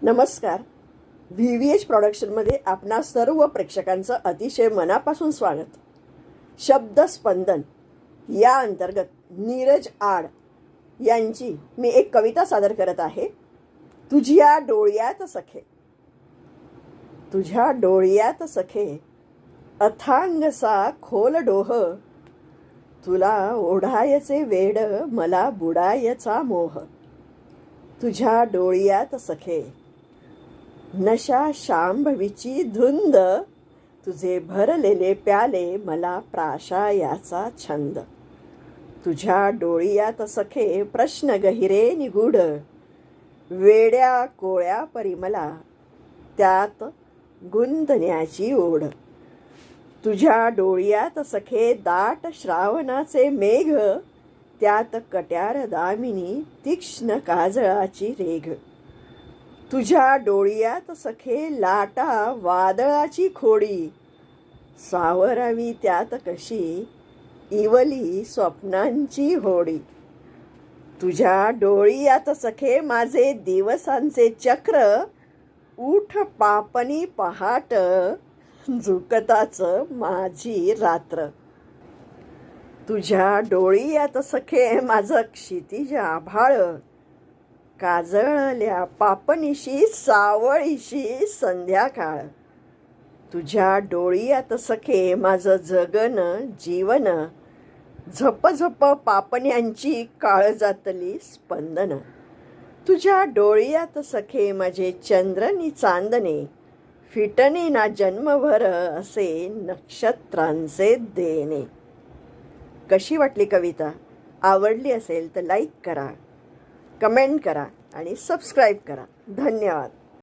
नमस्कार. VVH प्रोडक्शनमध्ये आपणा सर्व प्रेक्षकांचं अतिशय मनापासून स्वागत. शब्दस्पंदन या अंतर्गत नीरज आड यांची मी एक कविता सादर करत आहे. तुझ्या डोळ्यात सखे. तुझ्या डोळ्यात सखे अथांगसा खोल डोह, तुला ओढायचे वेड मला बुडायचा मोह. तुझ्या डोळ्यात सखे नशा शांभवीची धुंद, तुझे भरलेले प्याले मला प्राशायाचा छंद. तुझ्या डोळ्यात सखे प्रश्न गहिरे निगूढ, वेड्या कोळ्या परी मला त्यात गुंतण्याची ओढ. तुझ्या डोळ्यात सखे दाट श्रावणाचे मेघ, त्यात कट्यार दामिनी तीक्ष्ण काजळाची रेघ. तुझ्या डोळ्यात सखे लाटा वादळाची खोडी, सावरावी त्यात कशी इवली स्वप्नांची होडी. तुझ्या डोळ्यात सखे माझे दिवसांचे चक्र, उठ पापणी पहाट झुकताच माझी रात्र. तुझ्या डोळ्यात सखे माझं क्षितिज आभाळ, काजळल्या पापणीशी सावळीशी संध्याकाळ. तुझ्या डोळ्यात सखे माझं जगन जीवन, झप झप पापण्यांची काळजातली स्पंदन. तुझ्या डोळ्यात सखे माझे चंद्रनी चांदणे, फिटणे ना जन्मभर असे नक्षत्रांचे देणे. कशी वाटली कविता? आवडली असेल तर लाईक करा, कमेंट करा आणि सबस्क्राईब करा. धन्यवाद.